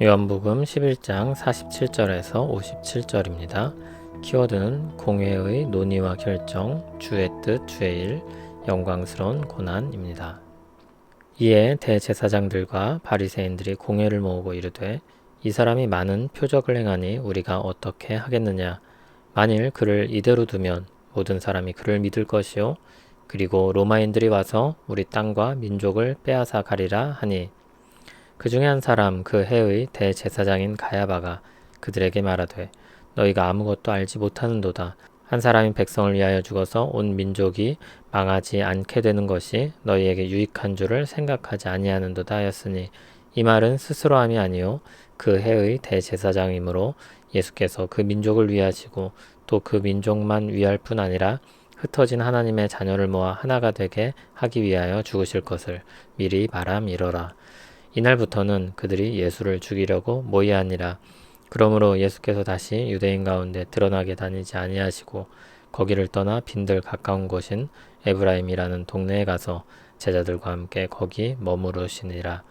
요한복음 11장 47절에서 57절입니다. 키워드는 공회의 논의와 결정, 주의 뜻, 주의 일, 영광스러운 고난입니다. 이에 대제사장들과 바리새인들이 공회를 모으고 이르되 이 사람이 많은 표적을 행하니 우리가 어떻게 하겠느냐. 만일 그를 이대로 두면 모든 사람이 그를 믿을 것이요 그리고 로마인들이 와서 우리 땅과 민족을 빼앗아 가리라 하니 그 중에 한 사람 그 해의 대제사장인 가야바가 그들에게 말하되 너희가 아무것도 알지 못하는도다. 한 사람이 백성을 위하여 죽어서 온 민족이 망하지 않게 되는 것이 너희에게 유익한 줄을 생각하지 아니하는도다 하였으니 이 말은 스스로함이 아니요 그 해의 대제사장이므로 예수께서 그 민족을 위하시고 또 그 민족만 위할 뿐 아니라 흩어진 하나님의 자녀를 모아 하나가 되게 하기 위하여 죽으실 것을 미리 바람이러라. 이날부터는 그들이 예수를 죽이려고 모이하니라. 그러므로 예수께서 다시 유대인 가운데 드러나게 다니지 아니하시고 거기를 떠나 빈들 가까운 곳인 에브라임이라는 동네에 가서 제자들과 함께 거기 머무르시니라.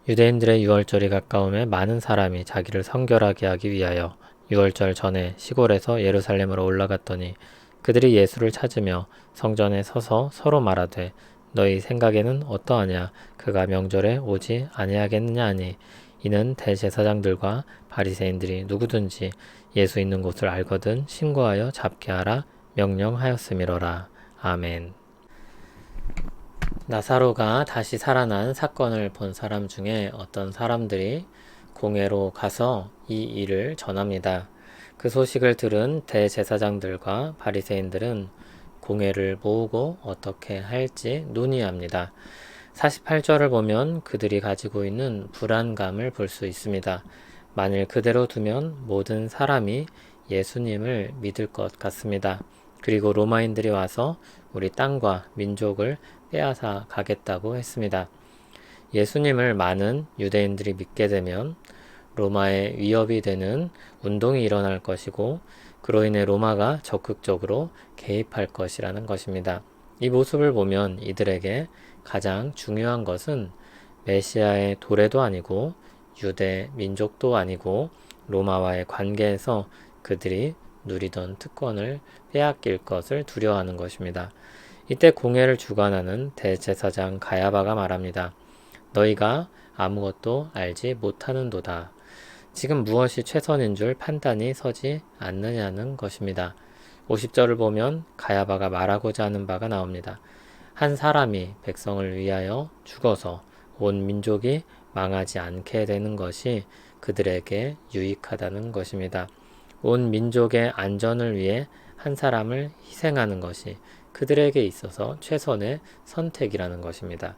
유대인들의 유월절이 가까움에 많은 사람이 자기를 성결하게 하기 위하여 유월절 전에 시골에서 예루살렘으로 올라갔더니 그들이 예수를 찾으며 성전에 서서 서로 말하되 너희 생각에는 어떠하냐? 그가 명절에 오지 아니하겠느냐 하니 이는 대제사장들과 바리새인들이 누구든지 예수 있는 곳을 알거든 신고하여 잡게 하라 명령하였음이로라. 아멘. 나사로가 다시 살아난 사건을 본 사람 중에 어떤 사람들이 공회로 가서 이 일을 전합니다. 그 소식을 들은 대제사장들과 바리새인들은 공회를 모으고 어떻게 할지 논의합니다. 48절을 보면 그들이 가지고 있는 불안감을 볼 수 있습니다. 만일 그대로 두면 모든 사람이 예수님을 믿을 것 같습니다. 그리고 로마인들이 와서 우리 땅과 민족을 빼앗아 가겠다고 했습니다. 예수님을 많은 유대인들이 믿게 되면 로마의 위협이 되는 운동이 일어날 것이고 그로 인해 로마가 적극적으로 개입할 것이라는 것입니다. 이 모습을 보면 이들에게 가장 중요한 것은 메시아의 도래도 아니고 유대 민족도 아니고 로마와의 관계에서 그들이 누리던 특권을 빼앗길 것을 두려워하는 것입니다. 이때 공회를 주관하는 대제사장 가야바가 말합니다. 너희가 아무것도 알지 못하는도다. 지금 무엇이 최선인 줄 판단이 서지 않느냐는 것입니다. 50절을 보면 가야바가 말하고자 하는 바가 나옵니다. 한 사람이 백성을 위하여 죽어서 온 민족이 망하지 않게 되는 것이 그들에게 유익하다는 것입니다. 온 민족의 안전을 위해 한 사람을 희생하는 것이 그들에게 있어서 최선의 선택이라는 것입니다.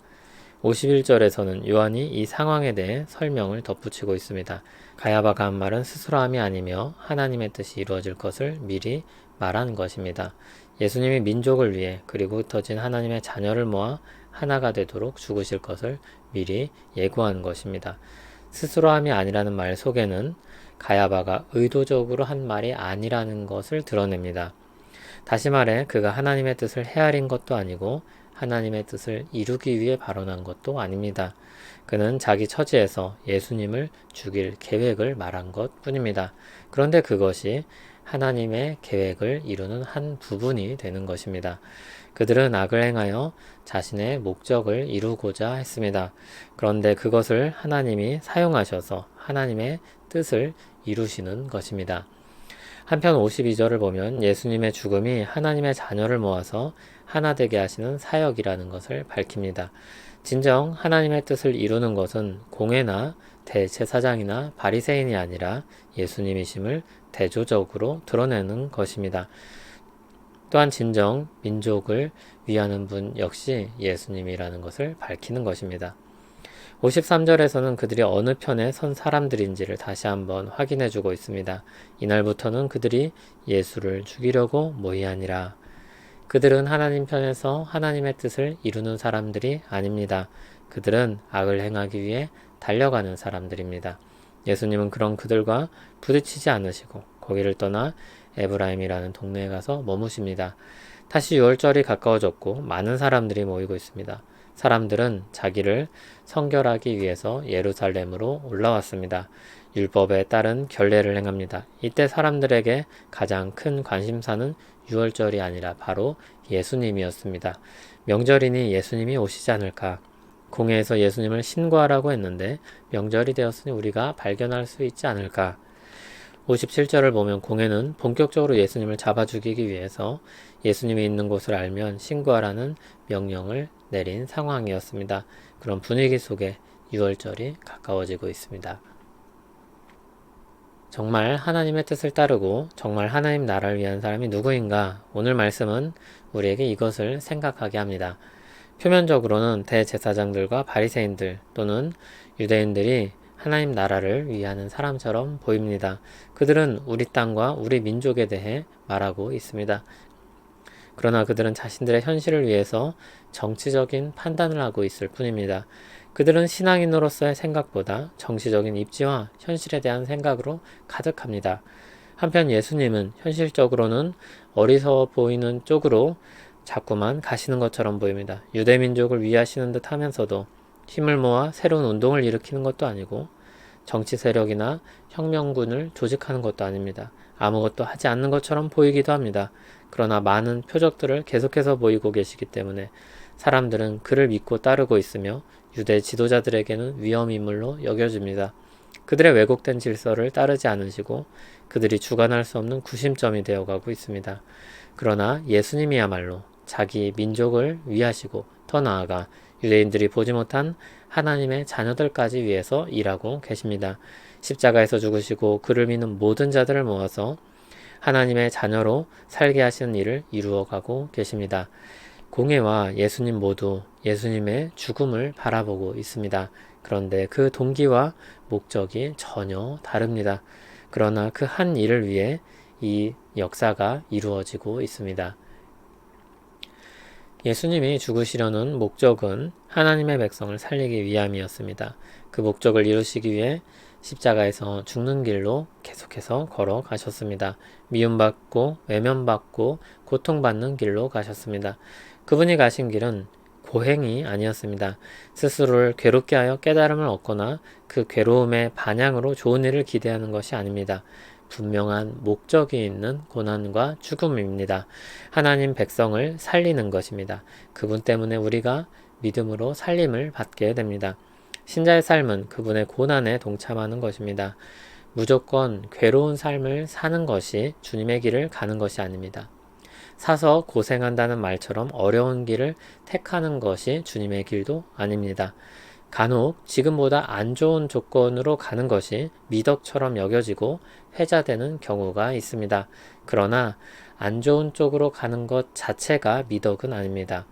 51절에서는 요한이 이 상황에 대해 설명을 덧붙이고 있습니다. 가야바가 한 말은 스스로함이 아니며 하나님의 뜻이 이루어질 것을 미리 말한 것입니다. 예수님이 민족을 위해 그리고 흩어진 하나님의 자녀를 모아 하나가 되도록 죽으실 것을 미리 예고한 것입니다. 스스로함이 아니라는 말 속에는 가야바가 의도적으로 한 말이 아니라는 것을 드러냅니다. 다시 말해 그가 하나님의 뜻을 헤아린 것도 아니고 하나님의 뜻을 이루기 위해 발언한 것도 아닙니다. 그는 자기 처지에서 예수님을 죽일 계획을 말한 것 뿐입니다. 그런데 그것이 하나님의 계획을 이루는 한 부분이 되는 것입니다. 그들은 악을 행하여 자신의 목적을 이루고자 했습니다. 그런데 그것을 하나님이 사용하셔서 하나님의 뜻을 이루시는 것입니다. 한편 52절을 보면 예수님의 죽음이 하나님의 자녀를 모아서 하나 되게 하시는 사역이라는 것을 밝힙니다. 진정 하나님의 뜻을 이루는 것은 공회나 대제사장이나 바리새인이 아니라 예수님이심을 대조적으로 드러내는 것입니다. 또한 진정 민족을 위하는 분 역시 예수님이라는 것을 밝히는 것입니다. 53절에서는 그들이 어느 편에 선 사람들인지를 다시 한번 확인해 주고 있습니다. 이날부터는 그들이 예수를 죽이려고 모이하니라. 그들은 하나님 편에서 하나님의 뜻을 이루는 사람들이 아닙니다. 그들은 악을 행하기 위해 달려가는 사람들입니다. 예수님은 그런 그들과 부딪히지 않으시고 거기를 떠나 에브라임이라는 동네에 가서 머무십니다. 다시 유월절이 가까워졌고 많은 사람들이 모이고 있습니다. 사람들은 자기를 성결하기 위해서 예루살렘으로 올라왔습니다. 율법에 따른 결례를 행합니다. 이때 사람들에게 가장 큰 관심사는 유월절이 아니라 바로 예수님이었습니다. 명절이니 예수님이 오시지 않을까? 공회에서 예수님을 신고하라고 했는데 명절이 되었으니 우리가 발견할 수 있지 않을까? 57절을 보면 공회는 본격적으로 예수님을 잡아 죽이기 위해서 예수님이 있는 곳을 알면 신고하라는 명령을 내린 상황이었습니다. 그런 분위기 속에 유월절이 가까워지고 있습니다. 정말 하나님의 뜻을 따르고 정말 하나님 나라를 위한 사람이 누구인가? 오늘 말씀은 우리에게 이것을 생각하게 합니다. 표면적으로는 대제사장들과 바리새인들 또는 유대인들이 하나님 나라를 위하는 사람처럼 보입니다. 그들은 우리 땅과 우리 민족에 대해 말하고 있습니다. 그러나 그들은 자신들의 현실을 위해서 정치적인 판단을 하고 있을 뿐입니다. 그들은 신앙인으로서의 생각보다 정치적인 입지와 현실에 대한 생각으로 가득합니다. 한편 예수님은 현실적으로는 어리석어 보이는 쪽으로 자꾸만 가시는 것처럼 보입니다. 유대민족을 위하시는 듯 하면서도 힘을 모아 새로운 운동을 일으키는 것도 아니고 정치 세력이나 혁명군을 조직하는 것도 아닙니다. 아무것도 하지 않는 것처럼 보이기도 합니다. 그러나 많은 표적들을 계속해서 보이고 계시기 때문에 사람들은 그를 믿고 따르고 있으며 유대 지도자들에게는 위험인물로 여겨집니다. 그들의 왜곡된 질서를 따르지 않으시고 그들이 주관할 수 없는 구심점이 되어가고 있습니다. 그러나 예수님이야말로 자기 민족을 위하시고 더 나아가 유대인들이 보지 못한 하나님의 자녀들까지 위해서 일하고 계십니다. 십자가에서 죽으시고 그를 믿는 모든 자들을 모아서 하나님의 자녀로 살게 하시는 일을 이루어가고 계십니다. 공회와 예수님 모두 예수님의 죽음을 바라보고 있습니다. 그런데 그 동기와 목적이 전혀 다릅니다. 그러나 그 한 일을 위해 이 역사가 이루어지고 있습니다. 예수님이 죽으시려는 목적은 하나님의 백성을 살리기 위함이었습니다. 그 목적을 이루시기 위해 십자가에서 죽는 길로 계속해서 걸어가셨습니다. 미움받고 외면받고 고통받는 길로 가셨습니다. 그분이 가신 길은 고행이 아니었습니다. 스스로를 괴롭게 하여 깨달음을 얻거나 그 괴로움의 반향으로 좋은 일을 기대하는 것이 아닙니다. 분명한 목적이 있는 고난과 죽음입니다. 하나님 백성을 살리는 것입니다. 그분 때문에 우리가 믿음으로 살림을 받게 됩니다. 신자의 삶은 그분의 고난에 동참하는 것입니다. 무조건 괴로운 삶을 사는 것이 주님의 길을 가는 것이 아닙니다. 사서 고생한다는 말처럼 어려운 길을 택하는 것이 주님의 길도 아닙니다. 간혹 지금보다 안 좋은 조건으로 가는 것이 미덕처럼 여겨지고 회자되는 경우가 있습니다. 그러나 안 좋은 쪽으로 가는 것 자체가 미덕은 아닙니다.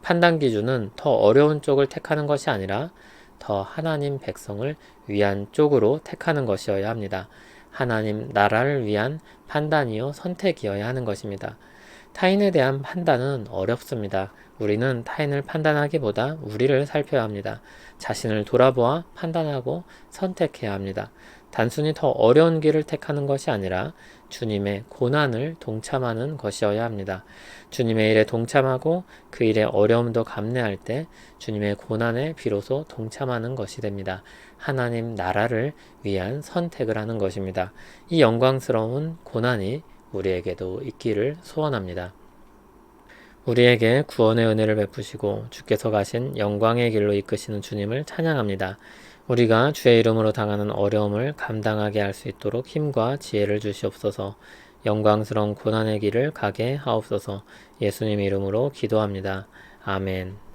판단 기준은 더 어려운 쪽을 택하는 것이 아니라 더 하나님 백성을 위한 쪽으로 택하는 것이어야 합니다. 하나님 나라를 위한 판단이요 선택이어야 하는 것입니다. 타인에 대한 판단은 어렵습니다. 우리는 타인을 판단하기보다 우리를 살펴야 합니다. 자신을 돌아보아 판단하고 선택해야 합니다. 단순히 더 어려운 길을 택하는 것이 아니라 주님의 고난을 동참하는 것이어야 합니다. 주님의 일에 동참하고 그 일의 어려움도 감내할 때 주님의 고난에 비로소 동참하는 것이 됩니다. 하나님 나라를 위한 선택을 하는 것입니다. 이 영광스러운 고난이 우리에게도 있기를 소원합니다. 우리에게 구원의 은혜를 베푸시고 주께서 가신 영광의 길로 이끄시는 주님을 찬양합니다. 우리가 주의 이름으로 당하는 어려움을 감당하게 할 수 있도록 힘과 지혜를 주시옵소서. 영광스러운 고난의 길을 가게 하옵소서. 예수님 이름으로 기도합니다. 아멘.